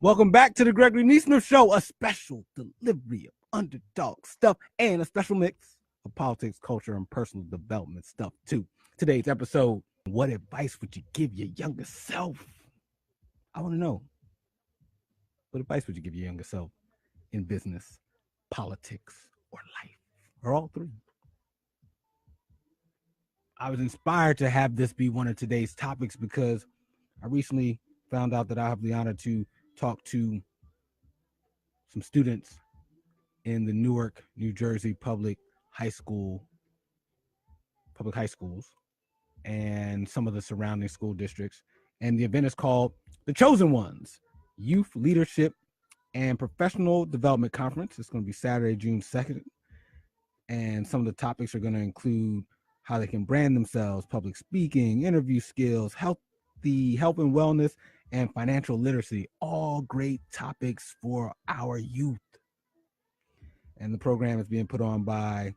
Welcome back to the Gregory Neesmith Show, a special delivery of underdog stuff and a special mix of politics, culture, and personal development stuff, too. Today's episode, what advice would you give your younger self? I want to know, what advice would you give your younger self in business, politics, or life, or all three? I was inspired to have this be one of today's topics because I recently found out that I have the honor to talk to some students in the Newark, New Jersey public high schools, and some of the surrounding school districts. And the event is called The Chosen Ones, Youth Leadership and Professional Development Conference. It's going to be Saturday, June 2nd. And some of the topics are going to include how they can brand themselves, public speaking, interview skills, health and wellness, and financial literacy. All great topics for our youth. And the program is being put on by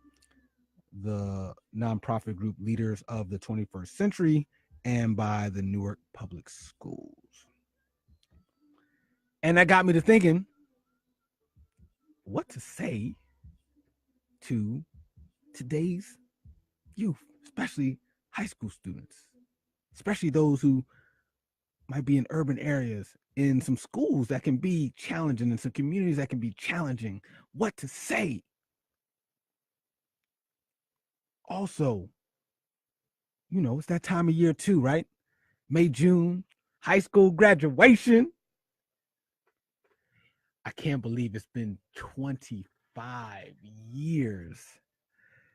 the nonprofit group Leaders of the 21st Century and by the Newark Public Schools. And that got me to thinking, what to say to today's youth, especially high school students, especially those who might be in urban areas, in some schools that can be challenging, in some communities that can be challenging. What to say? Also, it's that time of year too, right? May, June, high school graduation. I can't believe it's been 25 years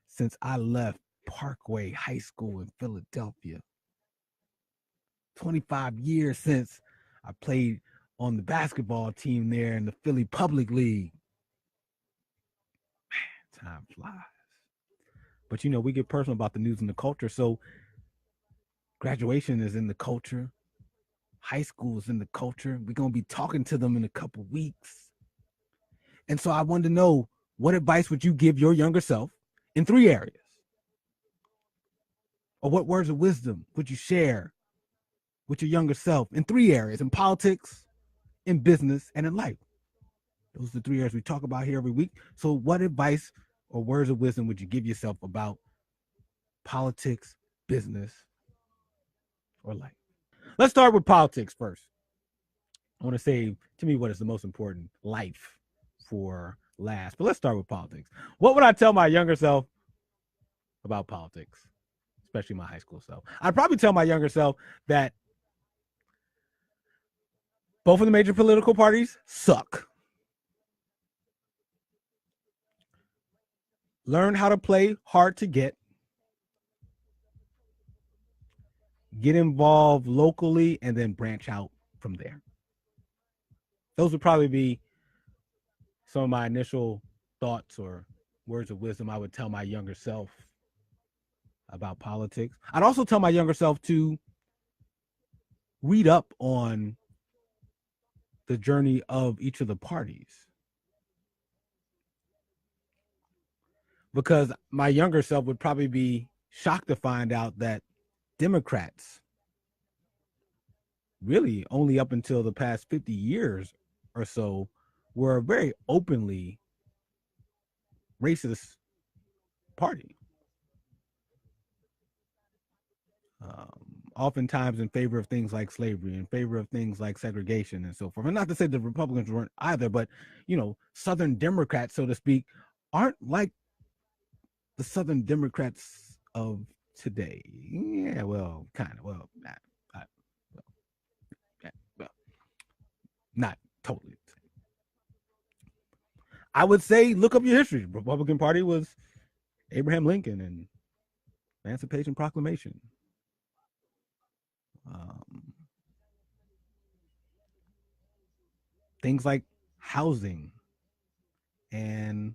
since I left Parkway High School in Philadelphia. 25 years since I played on the basketball team there in the Philly Public League. Man, time flies. But, we get personal about the news and the culture. So graduation is in the culture. High school is in the culture. We're going to be talking to them in a couple weeks. And so I wanted to know, what advice would you give your younger self in 3 areas? Or what words of wisdom would you share with your younger self in 3 areas: in politics, in business, and in life? Those are the 3 areas we talk about here every week. So what advice or words of wisdom would you give yourself about politics, business, or life? Let's start with politics first. I want to say, to me, what is the most important: life for last. But let's start with politics. What would I tell my younger self about politics, especially my high school self? I'd probably tell my younger self that both of the major political parties suck. Learn how to play hard to get. Get involved locally and then branch out from there. Those would probably be some of my initial thoughts or words of wisdom I would tell my younger self about politics. I'd also tell my younger self to read up on the journey of each of the parties, because my younger self would probably be shocked to find out that Democrats, really only up until the past 50 years or so, were a very openly racist party. Oftentimes in favor of things like slavery, in favor of things like segregation and so forth. And not to say the Republicans weren't either, but, Southern Democrats, so to speak, aren't like the Southern Democrats of today. Yeah, well, kind of. Well, not totally. I would say look up your history. The Republican Party was Abraham Lincoln and Emancipation Proclamation. Things like housing and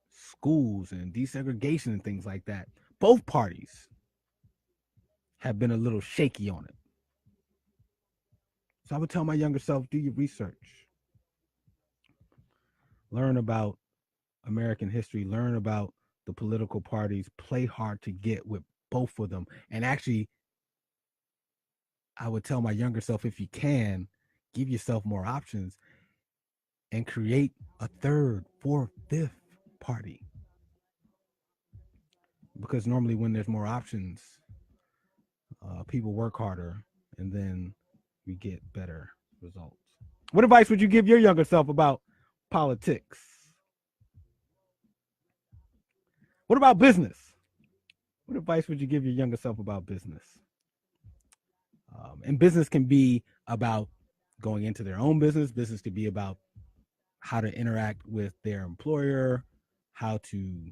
schools and desegregation and things like that. Both parties have been a little shaky on it. So I would tell my younger self, do your research. Learn about American history. Learn about the political parties play hard to get with both of them. And actually, I would tell my younger self, if you can, give yourself more options and create a third, fourth, fifth party. Because normally when there's more options, people work harder and then we get better results. What advice would you give your younger self about politics? What about business? What advice would you give your younger self about business? And business can be about going into their own business. Business could be about how to interact with their employer, how to,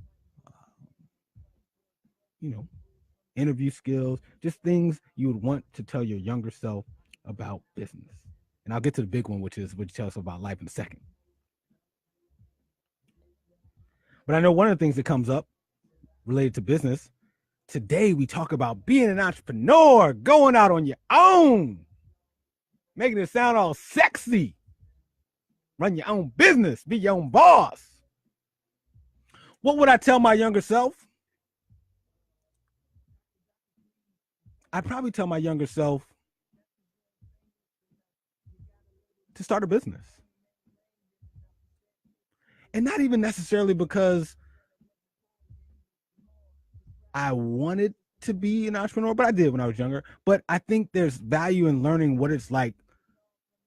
interview skills, just things you would want to tell your younger self about business. And I'll get to the big one, which is what you tell us about life in a second. But I know one of the things that comes up related to business, today we talk about being an entrepreneur, going out on your own, making it sound all sexy, run your own business, be your own boss. What would I tell my younger self? I'd probably tell my younger self to start a business. And not even necessarily because I wanted to be an entrepreneur, but I did when I was younger. But I think there's value in learning what it's like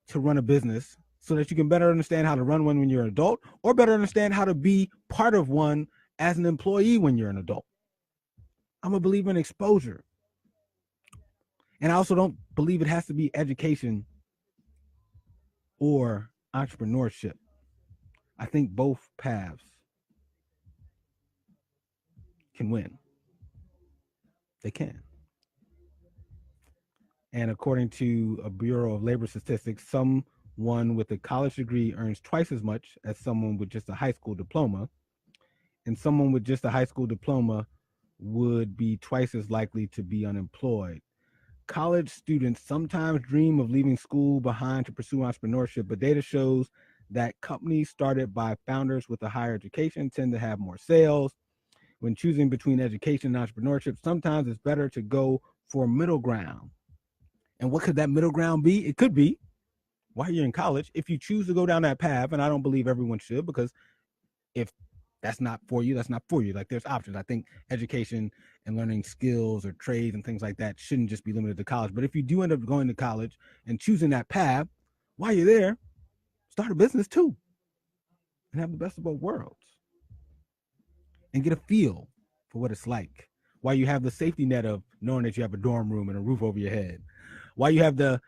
to run a business so that you can better understand how to run one when you're an adult, or better understand how to be part of one as an employee when you're an adult. I'm a believer in exposure. And I also don't believe it has to be education or entrepreneurship. I think both paths can win. They can. And according to a Bureau of Labor Statistics, someone with a college degree earns twice as much as someone with just a high school diploma. And someone with just a high school diploma would be twice as likely to be unemployed. College students sometimes dream of leaving school behind to pursue entrepreneurship, but data shows that companies started by founders with a higher education tend to have more sales. When choosing between education and entrepreneurship, sometimes it's better to go for middle ground. And what could that middle ground be? It could be, while you're in college, if you choose to go down that path, and I don't believe everyone should, because if that's not for you, that's not for you. Like, there's options. I think education and learning skills or trades and things like that shouldn't just be limited to college. But if you do end up going to college and choosing that path, while you're there, start a business too and have the best of both worlds and get a feel for what it's like. While you have the safety net of knowing that you have a dorm room and a roof over your head, while you have the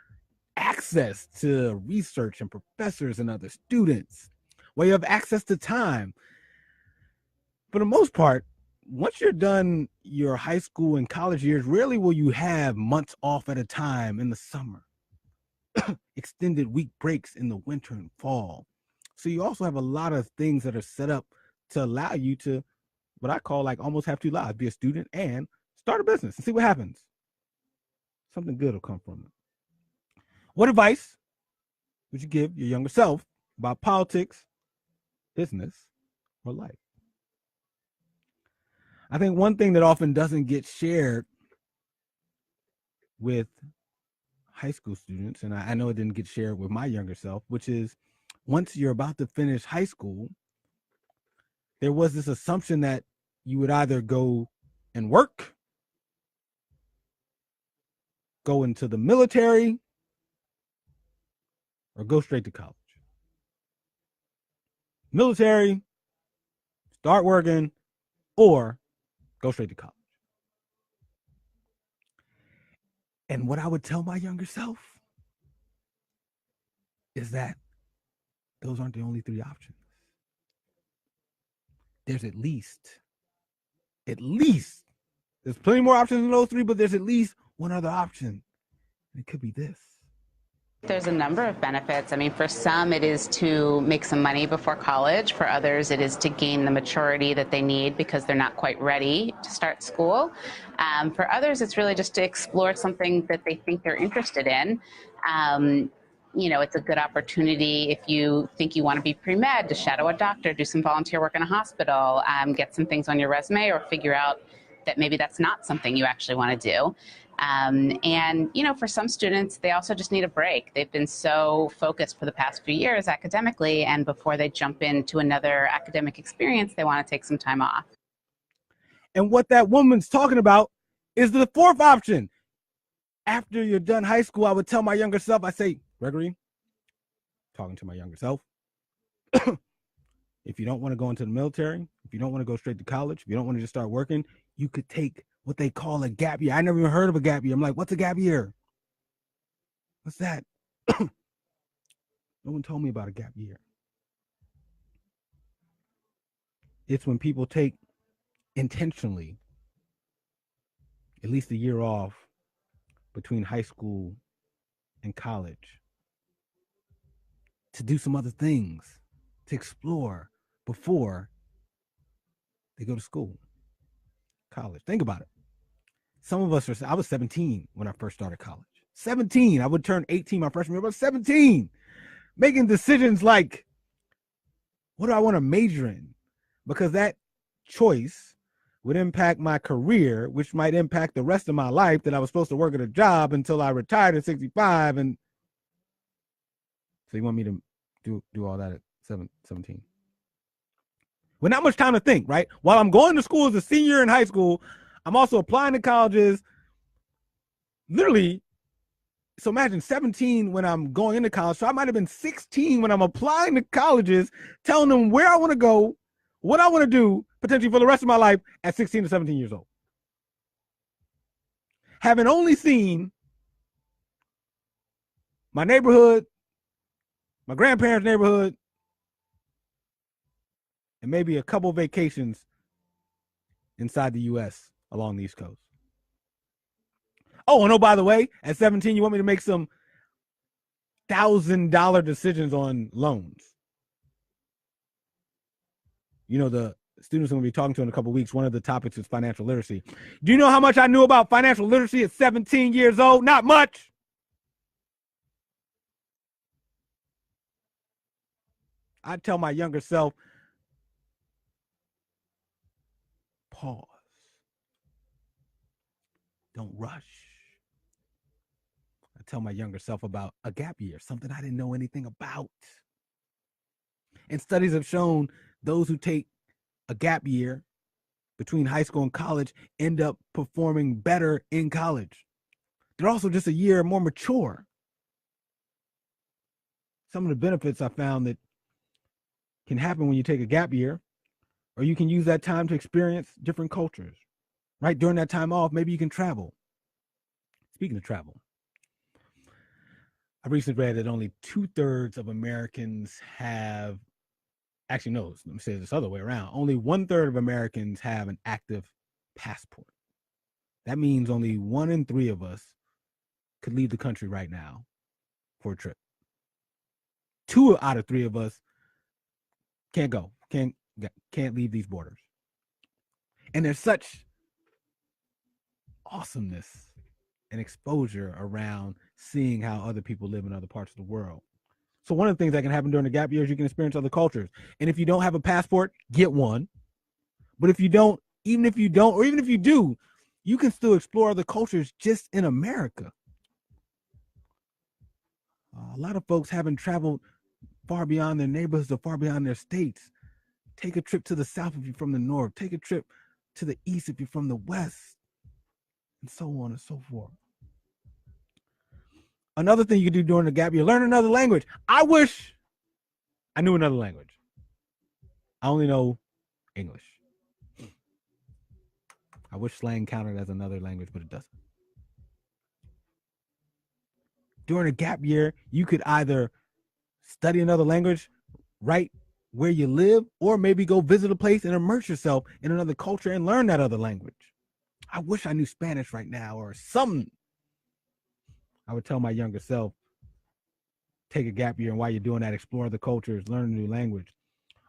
access to research and professors and other students, while you have access to time. For the most part, once you're done your high school and college years, rarely will you have months off at a time in the summer, extended week breaks in the winter and fall. So you also have a lot of things that are set up to allow you to, what I call, like, almost have two lives: be a student and start a business and see what happens. Something good will come from it. What advice would you give your younger self about politics, business, or life? I think one thing that often doesn't get shared with high school students, and I know it didn't get shared with my younger self, which is, once you're about to finish high school, there was this assumption that you would either go and work, go into the military, or go straight to college. Military, start working, or go straight to college. And what I would tell my younger self is that those aren't the only three options. There's at least, there's plenty more options than those three, but there's at least one other option. And it could be this. There's a number of benefits. I mean, for some, it is to make some money before college. For others, it is to gain the maturity that they need because they're not quite ready to start school. For others, it's really just to explore something that they think they're interested in. it's a good opportunity if you think you want to be pre-med to shadow a doctor, do some volunteer work in a hospital, get some things on your resume, or figure out that maybe that's not something you actually want to do. And for some students, they also just need a break. They've been so focused for the past few years academically, and before they jump into another academic experience, they want to take some time off. And what that woman's talking about is the fourth option. After you're done high school, I would tell my younger self, I say, Gregory, talking to my younger self, if you don't want to go into the military, if you don't want to go straight to college, if you don't want to just start working, you could take what they call a gap year. I never even heard of a gap year. I'm like, what's a gap year? What's that? No one told me about a gap year. It's when people take intentionally at least a year off between high school and college to do some other things, to explore before they go to school, college. Think about it. Some of us are, I was 17 when I first started college. 17. I would turn 18 my freshman year, but 17. Making decisions like, what do I want to major in? Because that choice would impact my career, which might impact the rest of my life, that I was supposed to work at a job until I retired at 65. And so you want me to do all that at 17? With not much time to think, right? While I'm going to school as a senior in high school, I'm also applying to colleges. Literally, so imagine 17 when I'm going into college. So I might have been 16 when I'm applying to colleges, telling them where I want to go, what I want to do, potentially for the rest of my life at 16 to 17 years old. Having only seen my neighborhood, my grandparents' neighborhood, and maybe a couple vacations inside the U.S. along the East Coast. Oh, and by the way, at 17, you want me to make some $1,000 decisions on loans. The students I'm going to be talking to in a couple of weeks, one of the topics is financial literacy. Do you know how much I knew about financial literacy at 17 years old? Not much. I'd tell my younger self, pause. Don't rush. I tell my younger self about a gap year, something I didn't know anything about. And studies have shown those who take a gap year between high school and college end up performing better in college. They're also just a year more mature. Some of the benefits I found that can happen when you take a gap year, or you can use that time to experience different cultures, right? During that time off, maybe you can travel. Speaking of travel, I recently read that only 2/3 of Americans have, actually, no, let me say this other way around. Only 1/3 of Americans have an active passport. That means only 1 in 3 of us could leave the country right now for a trip. 2 out of 3 of us can't go, can't leave these borders. And there's such awesomeness and exposure around seeing how other people live in other parts of the world. So one of the things that can happen during the gap year is you can experience other cultures. And if you don't have a passport, get one. But if you don't, even if you do, you can still explore other cultures just in America. A lot of folks haven't traveled far beyond their neighborhoods or far beyond their states. Take a trip to the south if you're from the north. Take a trip to the east if you're from the west, and so on and so forth. Another thing you can do during the gap year, learn another language. I wish I knew another language. I only know English. I wish slang counted as another language, but it doesn't. During a gap year, you could either study another language right where you live, or maybe go visit a place and immerse yourself in another culture and learn that other language. I wish I knew Spanish right now or something. I would tell my younger self, take a gap year, and while you're doing that, explore the cultures, learn a new language.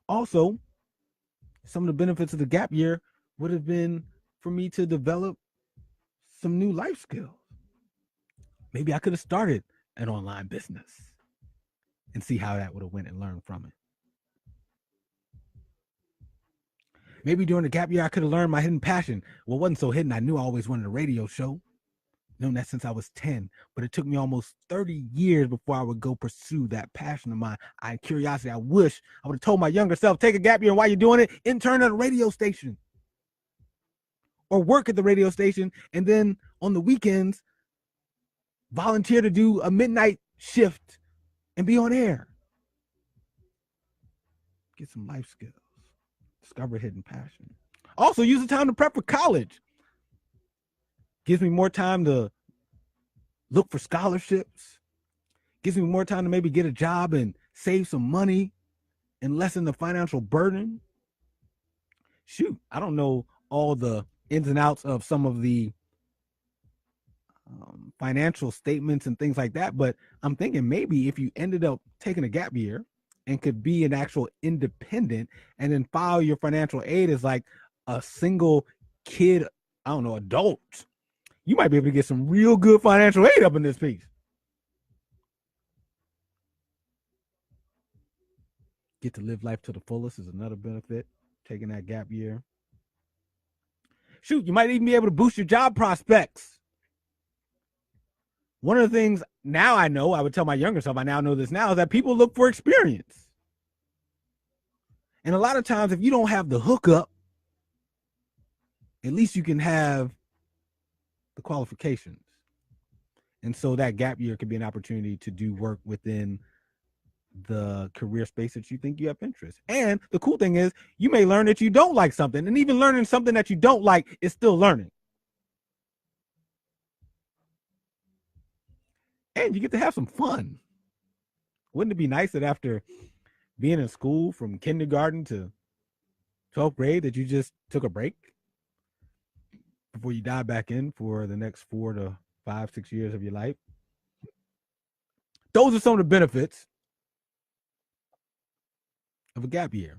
Also, some of the benefits of the gap year would have been for me to develop some new life skills. Maybe I could have started an online business. and see how that would have went and learn from it. Maybe during the gap year, I could have learned my hidden passion. Well, it wasn't so hidden. I knew I always wanted a radio show. Known that since I was 10, but it took me almost 30 years before I would go pursue that passion of mine. I had curiosity. I wish I would have told my younger self, take a gap year, and while you're doing it, intern at a radio station or work at the radio station, and then on the weekends, volunteer to do a midnight shift and be on air. Get some life skills. Discover hidden passion. Also, use the time to prep for college. Gives me more time to look for scholarships. Gives me more time to maybe get a job and save some money and lessen the financial burden. Shoot, I don't know all the ins and outs of some of the financial statements and things like that, but I'm thinking maybe if you ended up taking a gap year and could be an actual independent and then file your financial aid as like a single kid, I don't know, adult, you might be able to get some real good financial aid up in this piece. Get to live life to the fullest is another benefit, taking that gap year. Shoot, you might even be able to boost your job prospects. One of the things now I know, I would tell my younger self, I now know this now, is that people look for experience. And a lot of times, if you don't have the hookup, at least you can have the qualifications. And so that gap year could be an opportunity to do work within the career space that you think you have interest. And the cool thing is you may learn that you don't like something, and even learning something that you don't like is still learning. And you get to have some fun. Wouldn't it be nice that after being in school from kindergarten to 12th grade that you just took a break before you dive back in for the next 4 to 5, 6 years of your life? Those are some of the benefits of a gap year.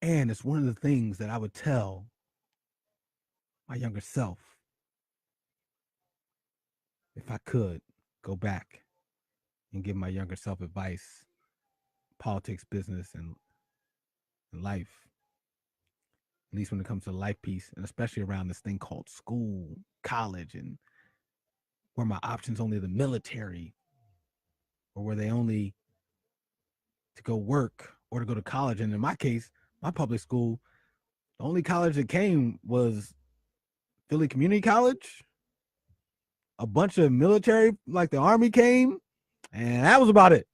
And it's one of the things that I would tell my younger self if I could go back and give my younger self advice, politics, business, and life, at least when it comes to the life piece, and especially around this thing called school, college, and were my options only the military, or were they only to go work or to go to college? And in my case, my public school, the only college that came was Philly Community College. A bunch of military, like the Army, came, and that was about it.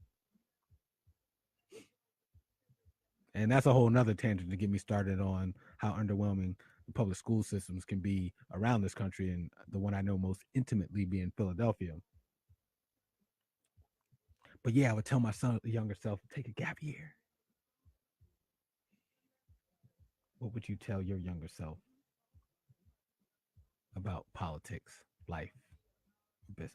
And that's a whole nother tangent to get me started on how underwhelming the public school systems can be around this country, and the one I know most intimately being Philadelphia. But yeah, I would tell my son, the younger self, take a gap year. What would you tell your younger self about politics, life, business?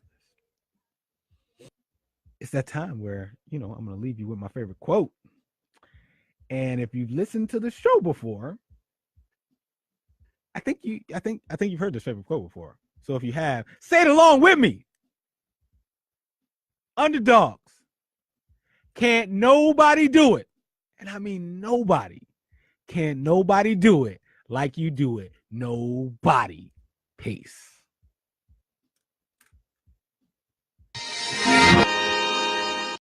It's that time where, I'm going to leave you with my favorite quote. And if you've listened to the show before, I think you've heard this favorite quote before. So if you have, say it along with me. Underdogs. Can't nobody do it. And I mean nobody. Can't nobody do it like you do it. Nobody. Peace.